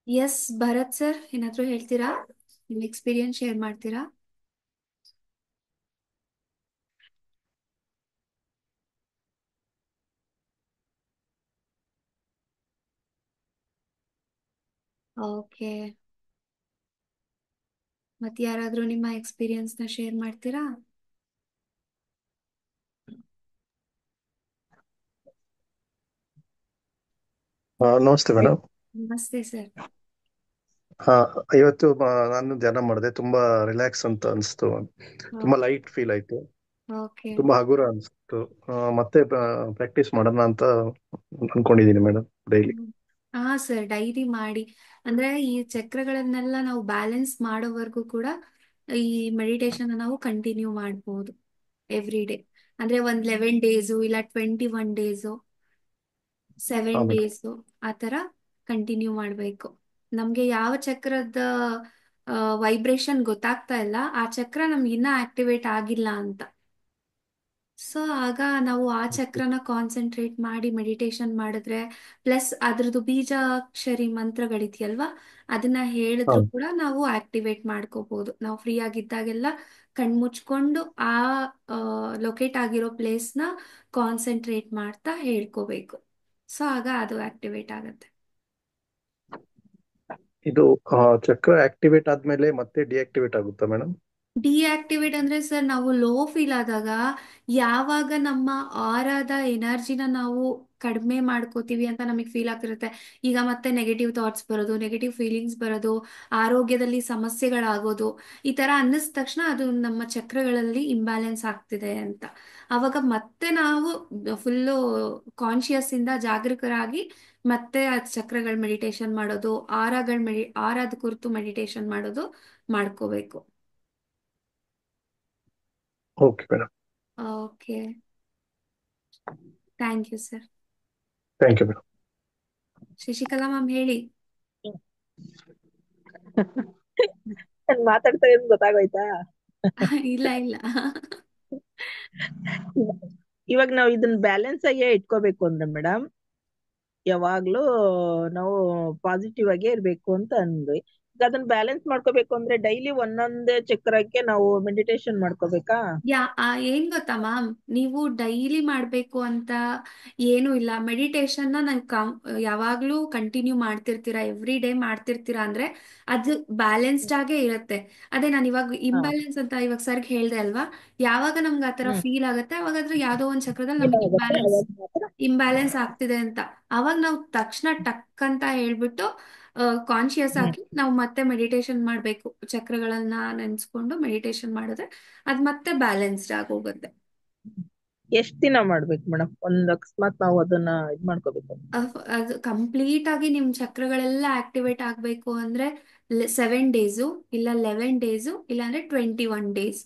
ಎಸ್ ಭರತ್ ಸರ್, ಏನಾದ್ರೂ ಹೇಳ್ತೀರಾ? ನಿಮ್ ಎಕ್ಸ್ಪೀರಿಯನ್ಸ್ ಶೇರ್ ಮಾಡ್ತೀರಾ? ಓಕೆ, ಮತ್ತೆ ಯಾರಾದ್ರೂ ನಿಮ್ಮ ಎಕ್ಸ್ಪೀರಿಯನ್ಸ್ ನ ಶೇರ್ ಮಾಡ್ತೀರಾ? ನಮಸ್ತೆ ಮೇಡಮ್. ನಮಸ್ತೆ ಸರ್. ಹಾ, ಇವತ್ತು ನಾನು ಧ್ಯಾನ ಮಾಡಿದೆ. ತುಂಬಾ ರಿಲ್ಯಾಕ್ಸ್ ಅಂತ ಅನಿಸ್ತು. ತುಂಬಾ ಲೈಟ್ ಫೀಲ್ ಆಯ್ತು. ಓಕೆ. ತುಂಬಾ ಹಗುರ ಅನಿಸ್ತು. ಮತ್ತೆ ಪ್ರಾಕ್ಟೀಸ್ ಮಾಡೋಣ ಅಂತ ಅನ್ಕೊಂಡಿದೀನಿ ಮೇಡಮ್, ಡೈಲಿ. ಹಾ ಸರ್, ಡೈರಿ ಮಾಡಿ. ಅಂದ್ರೆ ಈ ಚಕ್ರಗಳನ್ನೆಲ್ಲ ನಾವು ಬ್ಯಾಲೆನ್ಸ್ ಮಾಡೋವರೆಗೂ ಕೂಡ ಈ ಮೆಡಿಟೇಷನ್ ನಾವು ಕಂಟಿನ್ಯೂ ಮಾಡಬಹುದು ಎವ್ರಿ ಡೇ. ಅಂದ್ರೆ ಒಂದ್ 11 ಡೇಸು ಇಲ್ಲ 21 ಡೇಸು, ಹಾ 7 ಮೇಡಮ್. ಡೇಸು ಆ ತರ ಕಂಟಿನ್ಯೂ ಮಾಡಬೇಕು. ನಮ್ಗೆ ಯಾವ ಚಕ್ರದ ವೈಬ್ರೇಷನ್ ಗೊತ್ತಾಗ್ತಾ ಇಲ್ಲ, ಆ ಚಕ್ರ ನಮ್ಗೆ ಇನ್ನ ಆಕ್ಟಿವೇಟ್ ಆಗಿಲ್ಲ ಅಂತ. ಸೊ ಆಗ ನಾವು ಆ ಚಕ್ರನ ಕಾನ್ಸಂಟ್ರೇಟ್ ಮಾಡಿ ಮೆಡಿಟೇಷನ್ ಮಾಡಿದ್ರೆ, ಪ್ಲಸ್ ಅದ್ರದ್ದು ಬೀಜಾಕ್ಷರಿ ಮಂತ್ರಗಳಿದೆಯಲ್ವಾ, ಅದನ್ನ ಹಾ ಹೇಳಿದ್ರು ಕೂಡ ನಾವು ಆಕ್ಟಿವೇಟ್ ಮಾಡ್ಕೋಬಹುದು. ನಾವು ಫ್ರೀ ಆಗಿದ್ದಾಗೆಲ್ಲ ಕಣ್ಮುಚ್ಕೊಂಡು ಆ ಲೊಕೇಟ್ ಆಗಿರೋ ಪ್ಲೇಸ್ನ ಕಾನ್ಸಂಟ್ರೇಟ್ ಮಾಡ್ತಾ ಹೇಳ್ಕೋಬೇಕು. ಸೊ ಆಗ ಅದು ಆಕ್ಟಿವೇಟ್ ಆಗುತ್ತೆ. ಇದು ಚಕ್ರ ಆಕ್ಟಿವೇಟ್ ಆದ್ಮೇಲೆ ಮತ್ತೆ ಡಿಆಕ್ಟಿವೇಟ್ ಆಗುತ್ತಾ ಮೇಡಮ್? ಡಿಆಕ್ಟಿವೇಟ್ ಅಂದ್ರೆ ಸರ್, ನಾವು ಲೋ ಫೀಲ್ ಆದಾಗ, ಯಾವಾಗ ನಮ್ಮ ಆರಾದ ಎನರ್ಜಿನ ನಾವು ಕಡಿಮೆ ಮಾಡ್ಕೋತೀವಿ ಅಂತ ನಮಗೆ ಫೀಲ್ ಆಗ್ತಿರುತ್ತೆ. ಈಗ ಮತ್ತೆ ನೆಗೆಟಿವ್ ಥಾಟ್ಸ್ ಬರೋದು, ನೆಗೆಟಿವ್ ಫೀಲಿಂಗ್ಸ್ ಬರೋದು, ಆರೋಗ್ಯದಲ್ಲಿ ಸಮಸ್ಯೆಗಳಾಗೋದು, ಈ ತರ ಅನ್ನಿಸ್ದ ತಕ್ಷಣ ಅದು ನಮ್ಮ ಚಕ್ರಗಳಲ್ಲಿ ಇಂಬ್ಯಾಲೆನ್ಸ್ ಆಗ್ತಿದೆ ಅಂತ. ಅವಾಗ ಮತ್ತೆ ನಾವು ಫುಲ್ಲು ಕಾನ್ಶಿಯಸ್ ಇಂದ ಜಾಗರೂಕರಾಗಿ ಮತ್ತೆ ಆ ಚಕ್ರಗಳ ಮೆಡಿಟೇಷನ್ ಮಾಡೋದು, ಆರಾದ ಕುರಿತು ಮೆಡಿಟೇಷನ್ ಮಾಡೋದು ಮಾಡ್ಕೋಬೇಕು. Okay madam. Okay, thank you sir. Thank you madam. Shashikala ma'am ಹೇಳಿ. ನಾನ್ ಮಾತಾಡ್ತಾ ಇರೋದು ಗೊತ್ತಾಗೋಯ್ತಾ? ಇಲ್ಲ ಇಲ್ಲ. ಇವಾಗ ನಾವು ಇದನ್ನ ಬ್ಯಾಲೆನ್ಸ್ ಆಗೇ ಇಟ್ಕೋಬೇಕು ಅಂದ್ರೆ ಮೇಡಮ್, ಯಾವಾಗ್ಲೂ ನಾವು ಪಾಸಿಟಿವ್ ಆಗೇ ಇರ್ಬೇಕು ಅಂತ ಅಂದ್ವಿ. ಈಗ ಅದನ್ನ ಬ್ಯಾಲೆನ್ಸ್ ಮಾಡ್ಕೋಬೇಕು ಅಂದ್ರೆ ಡೈಲಿ ಒಂದೊಂದೇ ಚಕ್ರಕ್ಕೆ ನಾವು ಮೆಡಿಟೇಷನ್ ಮಾಡ್ಕೋಬೇಕಾ? ಏನ್ ಗೊತ್ತಾ ಮ್ಯಾಮ್, ನೀವು ಡೈಲಿ ಮಾಡ್ಬೇಕು ಅಂತ ಏನು ಇಲ್ಲ. ಮೆಡಿಟೇಷನ್ನ ಯಾವಾಗ್ಲೂ ಕಂಟಿನ್ಯೂ ಮಾಡ್ತಿರ್ತೀರಾ, ಎವ್ರಿ ಡೇ ಮಾಡ್ತಿರ್ತೀರಾ ಅಂದ್ರೆ ಅದು ಬ್ಯಾಲೆನ್ಸ್ಡ್ ಆಗೇ ಇರುತ್ತೆ. ಅದೇ ನಾನು ಇವಾಗ ಹಾ. ಇಂಬ್ಯಾಲೆನ್ಸ್ ಅಂತ ಇವಾಗ ಸರ್ಗ್ ಹೇಳ್ದೆ ಅಲ್ವಾ, ಯಾವಾಗ ನಮ್ಗೆ ಆತರ ಹ್ಮ್. ಫೀಲ್ ಆಗುತ್ತೆ ಅವಾಗಾದ್ರೂ ಯಾವ್ದೋ ಒಂದ್ ಚಕ್ರದಲ್ಲಿ ಫೀಲ್ ನಮ್ಗೆ ಆಗುತ್ತೆ ಅವಾಗ ಮಾತ್ರ. ಇಂಬ್ಯಾಲೆನ್ಸ್ ಆಗ್ತಿದೆ ಅಂತ, ಅವಾಗ ನಾವು ತಕ್ಷಣ ಟಕ್ ಅಂತ ಹೇಳ್ಬಿಟ್ಟು ಕಾನ್ಶಿಯಸ್ ಹ್ಮ್. ಆಗಿ ನಾವು ಮತ್ತೆ ಮೆಡಿಟೇಷನ್ ಮಾಡಬೇಕು. ಚಕ್ರಗಳನ್ನ ನೆನ್ಸ್ಕೊಂಡು ಮೆಡಿಟೇಷನ್ ಮಾಡಿದ್ರೆ ಅದ್ ಮತ್ತೆ ಬ್ಯಾಲೆನ್ಸ್ಡ್ ಆಗೋಗುತ್ತೆ. ಎಷ್ಟ್ ದಿನ ಮಾಡ್ಬೇಕು ಮೇಡಮ್? ಒಂದ್ ಅಕಸ್ಮಾತ್ ನಾವು ಅದನ್ನ ಇದ್ ಮಾಡ್ಕೋಬೇಕು. ಅದು ಕಂಪ್ಲೀಟ್ ಆಗಿ ನಿಮ್ ಚಕ್ರಗಳೆಲ್ಲ ಆಕ್ಟಿವೇಟ್ ಆಗ್ಬೇಕು ಅಂದ್ರೆ 7 ಡೇಸು ಇಲ್ಲ 11 ಡೇಸು ಇಲ್ಲ ಅಂದ್ರೆ 21 ಡೇಸ್.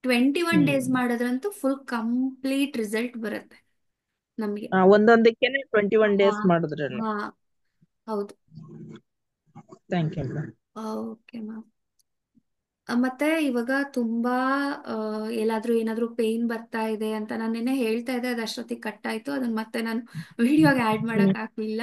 21 days hmm. ಮಾಡಿದ್ರಂತೂ ಫುಲ್ ಕಂಪ್ಲೀಟ್ ರಿಸಲ್ಟ್ ಬರುತ್ತೆ ನಮಗೆ. ಒಂದೊಂದಕ್ಕೇನೆ 21 ಡೇಸ್ ಹಾ ಮಾಡಿದ್ರಲ್ಲ. ಹಾ, ಹೌದು. Thank you madam. Okay ma'am. ಮತ್ತೆ ಇವಾಗ ತುಂಬಾ ಏನಾದ್ರೂ ಪೇನ್ ಬರ್ತಾ ಇದೆ ಅಂತ ನಾನು ನಿನ್ನೆ ಹೇಳ್ತಾ ಇದ್ದೆ, ಅದು ಅಷ್ಟೊತ್ತಿಗೆ ಕಟ್ ಆಯ್ತು. ಅದನ್ನ ಮತ್ತೆ ನಾನು ವಿಡಿಯೋಗೆ ಆಡ್ ಮಾಡಕ್ ಆಗ್ಲಿಲ್ಲ.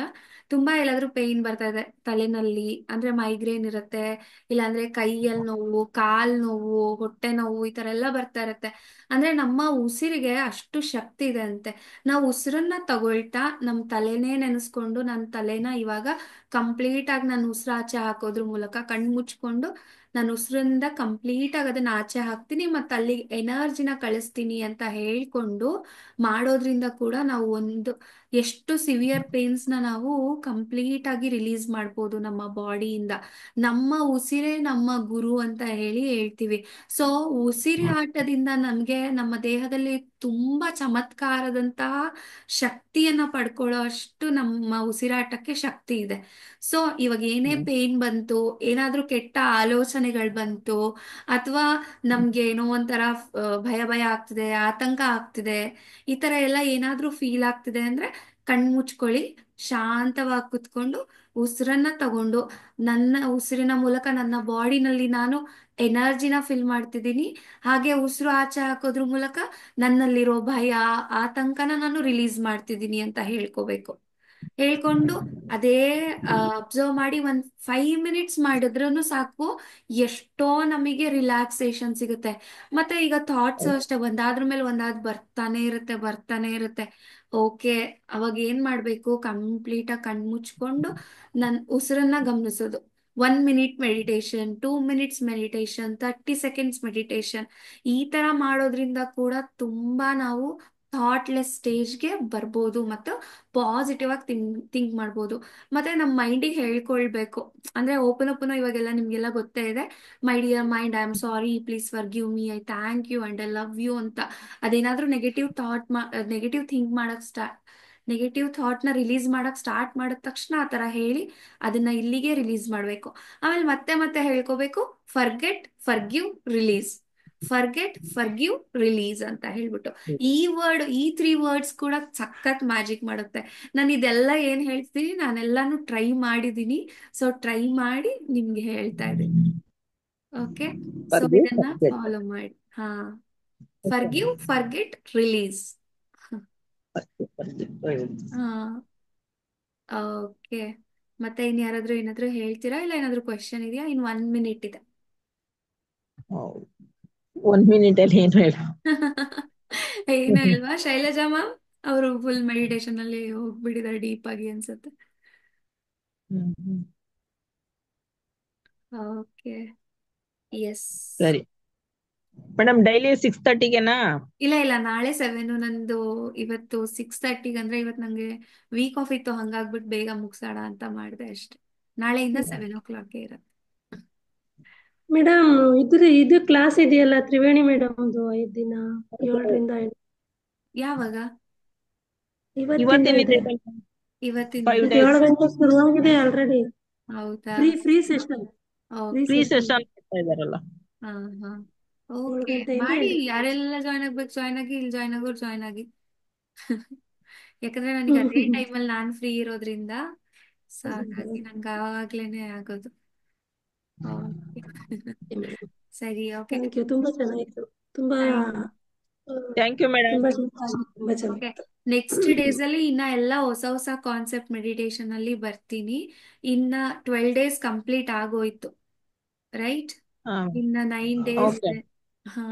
ತುಂಬಾ ಎಲ್ಲಾದ್ರೂ ಪೇನ್ ಬರ್ತಾ ಇದೆ ತಲೆನಲ್ಲಿ, ಅಂದ್ರೆ ಮೈಗ್ರೇನ್ ಇರುತ್ತೆ, ಇಲ್ಲಾಂದ್ರೆ ಕೈಯಲ್ಲಿ ನೋವು, ಕಾಲ್ ನೋವು, ಹೊಟ್ಟೆ ನೋವು, ಈ ತರ ಎಲ್ಲ ಬರ್ತಾ ಇರತ್ತೆ. ಅಂದ್ರೆ ನಮ್ಮ ಉಸಿರಿಗೆ ಅಷ್ಟು ಶಕ್ತಿ ಇದೆ ಅಂತೆ. ನಾವು ಉಸಿರನ್ನ ತಗೊಳ್ತಾ ನಮ್ ತಲೆನೇ ನೆನೆಸ್ಕೊಂಡು, ನನ್ನ ತಲೆನ ಇವಾಗ ಕಂಪ್ಲೀಟ್ ಆಗಿ ನಾನು ಉಸಿರಾಚೆ ಹಾಕೋದ್ರ ಮೂಲಕ ಕಣ್ ಮುಚ್ಕೊಂಡು ನಾನು ಉಸಿರಿಂದ ಕಂಪ್ಲೀಟ್ ಆಗಿ ಅದನ್ನ ಆಚೆ ಹಾಕ್ತೀನಿ, ಮತ್ತೆ ಅಲ್ಲಿ ಎನರ್ಜಿನ ಕಳಿಸ್ತೀನಿ ಅಂತ ಹೇಳ್ಕೊಂಡು ಮಾಡೋದ್ರಿಂದ ಕೂಡ ನಾವು ಎಷ್ಟು ಸಿವಿಯರ್ ಪೇನ್ಸ್ ನ ನಾವು ಕಂಪ್ಲೀಟ್ ಆಗಿ ರಿಲೀಸ್ ಮಾಡ್ಬೋದು ನಮ್ಮ ಬಾಡಿಯಿಂದ. ನಮ್ಮ ಉಸಿರೇ ನಮ್ಮ ಗುರು ಅಂತ ಹೇಳ್ತೀವಿ. ಸೊ ಉಸಿರಾಟದಿಂದ ನಮ್ಗೆ ನಮ್ಮ ದೇಹದಲ್ಲಿ ತುಂಬಾ ಚಮತ್ಕಾರದಂತಹ ಶಕ್ತಿಯನ್ನ ಪಡ್ಕೊಳ್ಳೋ ಅಷ್ಟು ನಮ್ಮ ಉಸಿರಾಟಕ್ಕೆ ಶಕ್ತಿ ಇದೆ. ಸೊ ಇವಾಗ ಏನೇ ಪೇನ್ ಬಂತು, ಏನಾದ್ರೂ ಕೆಟ್ಟ ಆಲೋಚನೆಗಳು ಬಂತು, ಅಥವಾ ನಮ್ಗೆ ಏನೋ ಒಂಥರ ಭಯ ಭಯ ಆಗ್ತಿದೆ, ಆತಂಕ ಆಗ್ತಿದೆ, ಈ ತರ ಎಲ್ಲ ಏನಾದ್ರೂ ಫೀಲ್ ಆಗ್ತಿದೆ ಅಂದ್ರೆ ಕಣ್ ಮುಚ್ಕೊಳ್ಳಿ, ಶಾಂತವಾಗಿ ಕುತ್ಕೊಂಡು ಉಸಿರನ್ನ ತಗೊಂಡು ನನ್ನ ಉಸಿರಿನ ಮೂಲಕ ನನ್ನ ಬಾಡಿನಲ್ಲಿ ನಾನು ಎನರ್ಜಿನ ಫಿಲ್ ಮಾಡ್ತಿದ್ದೀನಿ. ಹಾಗೆ ಉಸಿರು ಆಚೆ ಹಾಕೋದ್ರ ಮೂಲಕ ನನ್ನಲ್ಲಿರೋ ಭಯ, ಆತಂಕನ ನಾನು ರಿಲೀಸ್ ಮಾಡ್ತಿದ್ದೀನಿ ಅಂತ ಹೇಳ್ಕೋಬೇಕು. ಹೇಳ್ಕೊಂಡು ಅದೇ ಅಬ್ಸರ್ವ್ ಮಾಡಿ ಒಂದ್ 5 ಮಿನಿಟ್ಸ್ ಮಾಡಿದ್ರೂ ಸಾಕು, ಎಷ್ಟೋ ನಮಗೆ ರಿಲ್ಯಾಕ್ಸೇಷನ್ ಸಿಗುತ್ತೆ. ಮತ್ತೆ ಈಗ ಥಾಟ್ಸ್ ಅಷ್ಟೇ, ಒಂದಾದ್ರ ಮೇಲೆ ಒಂದಾದ್ ಬರ್ತಾನೆ ಇರುತ್ತೆ, ಬರ್ತಾನೆ ಇರುತ್ತೆ. ಓಕೆ, ಅವಾಗ ಏನ್ ಮಾಡ್ಬೇಕು, ಕಂಪ್ಲೀಟ್ ಆಗಿ ಕಣ್ಮುಚ್ಕೊಂಡು ನನ್ ಉಸಿರನ್ನ ಗಮನಿಸೋದು. 1 minute meditation, 2 minutes meditation, 30 seconds meditation, ಈ ತರ ಮಾಡೋದ್ರಿಂದ ಕೂಡ ತುಂಬಾ ನಾವು ಥಾಟ್ಲೆಸ್ ಸ್ಟೇಜ್ಗೆ ಬರ್ಬೋದು ಮತ್ತು ಪಾಸಿಟಿವ್ ಆಗಿ ಥಿಂಕ್ ಮಾಡ್ಬೋದು. ಮತ್ತೆ ನಮ್ಮ ಮೈಂಡಿಗೆ ಹೇಳ್ಕೊಳ್ಬೇಕು, ಅಂದ್ರೆ ಓಪನ್ ಇವಾಗೆಲ್ಲ ನಿಮ್ಗೆಲ್ಲ ಗೊತ್ತೇ ಇದೆ, my dear mind, I am sorry, please forgive me, I thank you and I love you ಅಂತ. ಅದೇನಾದ್ರೂ ನೆಗೆಟಿವ್ ಥಿಂಕ್ ಮಾಡಕ್ ನೆಗೆಟಿವ್ ಥಾಟ್ನ ರಿಲೀಸ್ ಮಾಡಕ್ ಸ್ಟಾರ್ಟ್ ಮಾಡಿದ ತಕ್ಷಣ ಆ ತರ ಹೇಳಿ ಅದನ್ನ ಇಲ್ಲಿಗೆ ರಿಲೀಸ್ ಮಾಡ್ಬೇಕು. ಆಮೇಲೆ ಮತ್ತೆ ಮತ್ತೆ ಹೇಳ್ಕೋಬೇಕು, forget, forgive, release, forget, forgive, release ಅಂತ ಹೇಳ್ಬಿಟ್ಟು. ಈ 3 ವರ್ಡ್ಸ್ ಕೂಡ ಸಖತ್ ಮ್ಯಾಜಿಕ್ ಮಾಡುತ್ತೆ. ನಾನು ಇದೆಲ್ಲ ಏನ್ ಹೇಳ್ತೀನಿ ನಾನೆಲ್ಲಾನು ಟ್ರೈ ಮಾಡಿದೀನಿ. ಸೊ ಟ್ರೈ ಮಾಡಿ ನಿಮ್ಗೆ ಹೇಳ್ತಾ ಇದ್ದೀನಿ. ಓಕೆ, ಸೊ Forgive, ಇದನ್ನ forget. ಫಾಲೋ ಮಾಡಿ. ಹಾ, ಫರ್ಗಿವ್, ಫರ್ಗೆಟ್, ರಿಲೀಸ್. Forgive. ಹಾ, ಓಕೆ. ಮತ್ತೆ ಇನ್ ಯಾರಾದ್ರೂ ಏನಾದ್ರೂ ಹೇಳ್ತೀರಾ, ಇಲ್ಲ ಏನಾದ್ರೂ ಕ್ವೆಶನ್ ಇದೆಯಾ? ಇನ್ 1 ಮಿನಿಟ್ ಇದೆ. ಹೌದು. 1 ಮಿನಿಟ್ ಅಲ್ಲಿ ಏನು ಹೇಳ. ಏನು ಇಲ್ವಾ ಶೈಲಜಾ ಮ್ಯಾಮ್? ಅವರು ಫುಲ್ ಮೆಡಿಟೇಷನ್ ಅಲ್ಲಿ ಹೋಗ್ಬಿಟ್ಟಿದ್ದಾರೆ ಡೀಪ್ ಆಗಿ ಅನ್ಸುತ್ತೆ. Okay, yes. ಸರಿ ಮೇಡಮ್, ಡೈಲಿ 6:30ಗೆನಾ? ಇಲ್ಲ ಇಲ್ಲ, ನಾಳೆ 7. ನಂದು ಇವತ್ತು 6:30 ಅಂದ್ರೆ ಇವತ್ತು ನಂಗೆ ವೀಕ್ ಆಫ್ ಇತ್ತು, ಹಂಗಾಗ್ಬಿಟ್ಟು ಬೇಗ ಮುಗ್ಸೋಣ ಅಂತ ಮಾಡಿದೆ ಅಷ್ಟೆ. ನಾಳೆಯಿಂದ 7 o'clock ಇರುತ್ತೆ. ಮೇಡಮ್, ಇದು ಕ್ಲಾಸ್ ಇದೆಯಲ್ಲ ತ್ರಿವೇಣಿ ಮೇಡಮ್ದು 5 ದಿನ, 7ರಿಂದ 8. ಯಾವಾಗ? ಇವತ್ತಿಂದ ಇವತ್ತಿನ ಇದೆ. ಇವತ್ತಿಂದ 5 7 days ಗಂಟೆ ಶುರುವಾಗಿದೆ ಆಲ್ರೆಡಿ. ಹೌದಾ? Free session. ಫ್ರೀ ಸೆಷನ್ ಮಾಡ್ತಾ ಇದಾರಲ್ಲ. ಹಾ ಹಾ, 7 ಓಕೆ. ಗಂಟೆಯಿಂದ ಮಾಡಿ, 8 ಗಂಟೆ. ಯಾರೆಲ್ಲ ಜಾಯ್ನ್ ಆಗ್ಬೇಕು ಜಾಯ್ನ್ ಆಗಿ, ಇಲ್ಲಿ ಜಾಯ್ನ್ ಆಗೋರು ಜಾಯ್ನ್ ಆಗಿ. ಯಾಕಂದ್ರೆ ನನಗೆ ಅದೇ ಟೈಮಲ್ಲಿ ನಾನು ಫ್ರೀ ಇರೋದ್ರಿಂದ, ಸೊ ಹಾಗಾಗಿ ನಂಗೆ ಆವಾಗ್ಲೇನೆ ಆಗೋದು. ಓಕೆ. ಸರಿ, ಓಕೆ. ಥ್ಯಾಂಕ್ ಯು, ತುಂಬಾ ಚೆನ್ನಾಗಿತ್ತು. ತುಂಬಾ ಥ್ಯಾಂಕ್ ಯು ಮೇಡಮ್. ತುಂಬಾ ತುಂಬಾ ಓಕೆ, ಚೆನ್ನಾಗಿತ್ತು. ನೆಕ್ಸ್ಟ್ ಡೇಸ್ ಅಲ್ಲಿ ಇನ್ನ ಎಲ್ಲ ಹೊಸ ಹೊಸ ಕಾನ್ಸೆಪ್ಟ್ ಮೆಡಿಟೇಷನ್ ಅಲ್ಲಿ ಬರ್ತೀನಿ. ಇನ್ನ 12 days ಕಂಪ್ಲೀಟ್ ಆಗೋಯ್ತು, ರೈಟ್? ಇನ್ನ 9 days ಓಕೆ. ಇದೆ. ಹಾ.